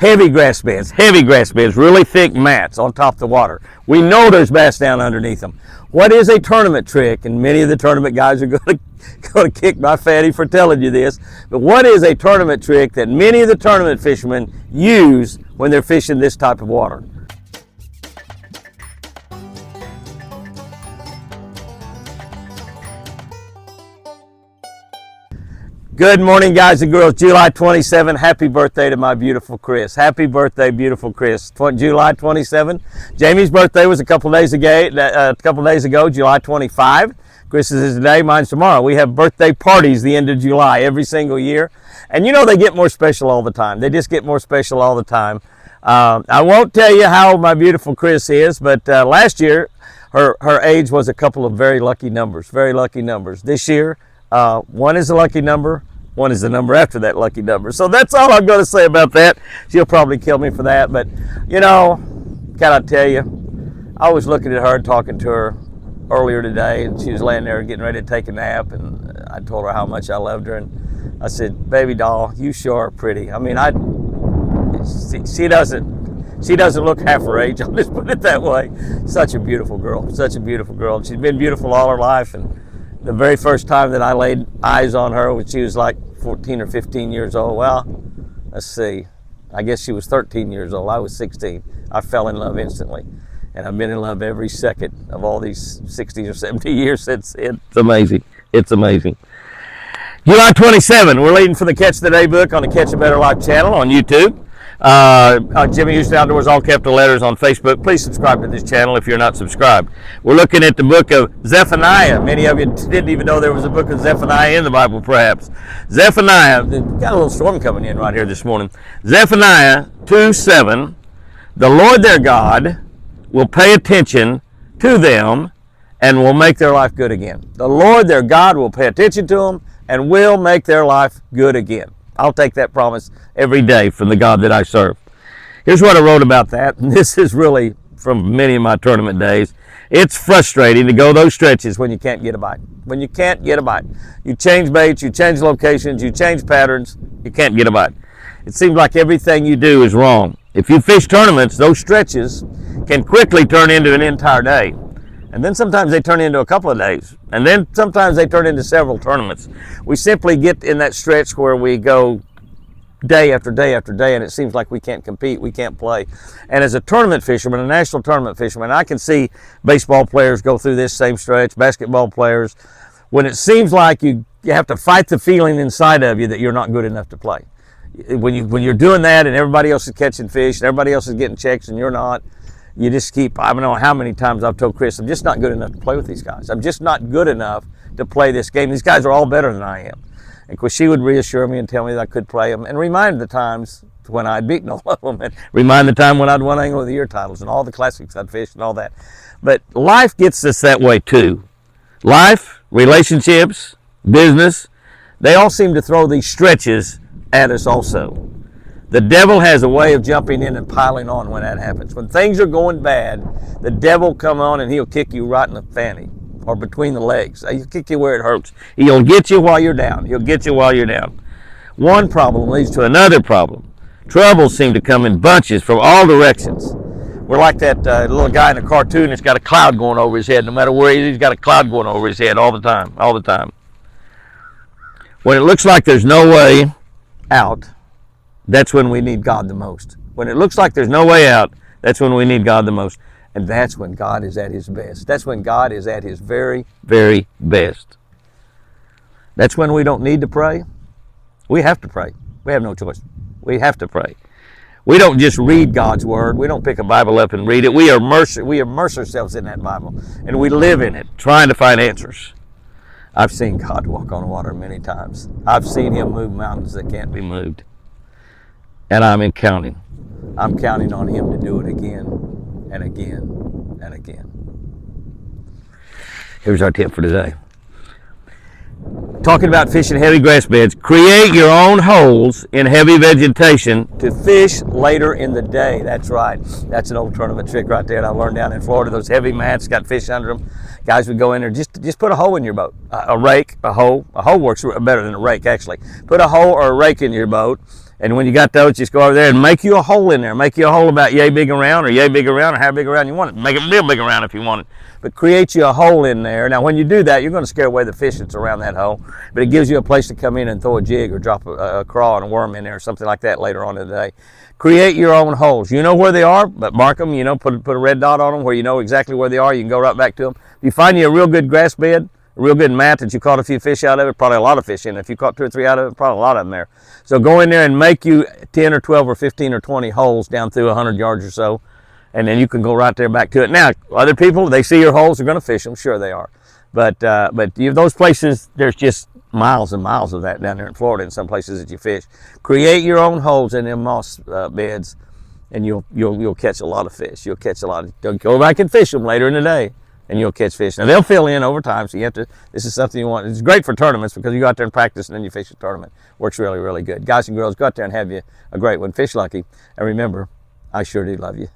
Heavy grass beds, really thick mats on top of the water. We know there's bass down underneath them. What is a tournament trick? And many of the tournament guys are going to kick my fatty for telling you this. But what is a tournament trick that many of the tournament fishermen use when they're fishing this type of water? Good morning, guys and girls. July 27. Happy birthday to my beautiful Chris. Happy birthday, beautiful Chris. July 27. Jamie's birthday was a couple days ago, July 25. Chris's is today, mine's tomorrow. We have birthday parties the end of July every single year. And you know they get more special all the time. They just get more special all the time. I won't tell you how my beautiful Chris is, but last year her age was a couple of very lucky numbers. This year, one is a lucky number. One is the number after that lucky number. So that's all I'm going to say about that. She'll probably kill me for that. But, you know, can I tell you, I was looking at her and talking to her earlier today, and she was laying there getting ready to take a nap, and I told her how much I loved her, and I said, baby doll, you sure are pretty. I mean, she doesn't look half her age, I'll just put it that way. Such a beautiful girl. She's been beautiful all her life, and the very first time that I laid eyes on her when she was like 14 or 15 years old, well, let's see, I guess she was 13 years old, I was 16. I fell in love instantly, and I've been in love every second of all these 60 or 70 years since. It's amazing. July 27, we're leading for the Catch the Day book on the Catch a Better Life channel on YouTube. Jimmy Houston Outdoors, all capital letters on Facebook. Please subscribe to this channel if you're not subscribed. We're looking at the book of Zephaniah. Many of you didn't even know there was a book of Zephaniah in the Bible, perhaps. Zephaniah, got a little storm coming in right here this morning. Zephaniah 2:7, the Lord their God will pay attention to them and will make their life good again. The Lord their God will pay attention to them and will make their life good again. I'll take that promise every day from the God that I serve. Here's what I wrote about that. And this is really from many of my tournament days. It's frustrating to go those stretches when you can't get a bite. You change baits, you change locations, you change patterns, you can't get a bite. It seems like everything you do is wrong. If you fish tournaments, those stretches can quickly turn into an entire day. And then sometimes they turn into a couple of days. And then sometimes they turn into several tournaments. We simply get in that stretch where we go day after day after day, and it seems like we can't compete, we can't play. And as a tournament fisherman, a national tournament fisherman, I can see baseball players go through this same stretch, basketball players, when it seems like you have to fight the feeling inside of you that you're not good enough to play. When you're doing that and everybody else is catching fish and everybody else is getting checks and you're not, you just keep, I don't know how many times I've told Chris, I'm just not good enough to play with these guys. I'm just not good enough to play this game. These guys are all better than I am. And of course, she would reassure me and tell me that I could play them and remind the times when I'd beaten all of them and remind the time when I'd won Angler of the Year titles and all the classics I'd fished and all that. But life gets us that way too. Life, relationships, business, they all seem to throw these stretches at us also. The devil has a way of jumping in and piling on when that happens. When things are going bad, the devil will come on and he'll kick you right in the fanny or between the legs. He'll kick you where it hurts. He'll get you while you're down. One problem leads to another problem. Troubles seem to come in bunches from all directions. We're like that little guy in a cartoon that's got a cloud going over his head. No matter where he is, he's got a cloud going over his head all the time. When it looks like there's no way out, that's when we need God the most. When it looks like there's no way out, that's when we need God the most. And that's when God is at his best. That's when God is at his very, very best. That's when we don't need to pray. We have to pray. We have no choice. We have to pray. We don't just read God's word. We don't pick a Bible up and read it. We immerse ourselves in that Bible. And we live in it, trying to find answers. I've seen God walk on water many times. I've seen him move mountains that can't be moved. And I'm counting on him to do it again and again and again. Here's our tip for today. Talking about fishing heavy grass beds, create your own holes in heavy vegetation to fish later in the day. That's right. That's an old tournament trick right there that I learned down in Florida. Those heavy mats got fish under them. Guys would go in there, just put a hole in your boat. A rake, a hoe. A hoe works better than a rake, actually. Put a hoe or a rake in your boat And when you got those, just go over there and make you a hole in there. Make you a hole about yay big around, or yay big around, or how big around you want it. Make it real big around if you want it. But create you a hole in there. Now, when you do that, you're going to scare away the fish that's around that hole. But it gives you a place to come in and throw a jig or drop a craw and a worm in there or something like that later on in the day. Create your own holes. You know where they are, but mark them. You know, put a red dot on them where you know exactly where they are. You can go right back to them. If you find you a real good grass bed, a real good mat that you caught a few fish out of it, probably a lot of fish in it. If you caught 2 or 3 out of it, probably a lot of them there. So go in there and make you 10 or 12 or 15 or 20 holes down through 100 yards or so, and then you can go right there back to it. Now, other people, they see your holes, they're going to fish them. Sure they are. But those places, there's just miles and miles of that down there in Florida in some places that you fish. Create your own holes in them moss beds, and you'll catch a lot of fish. You'll catch a lot of, go back and fish them later in the day, and you'll catch fish. Now, they'll fill in over time, so you have to, this is something you want. It's great for tournaments because you go out there and practice, and then you fish a tournament. Works really, really good. Guys and girls, go out there and have you a great one. Fish lucky. And remember, I sure do love you.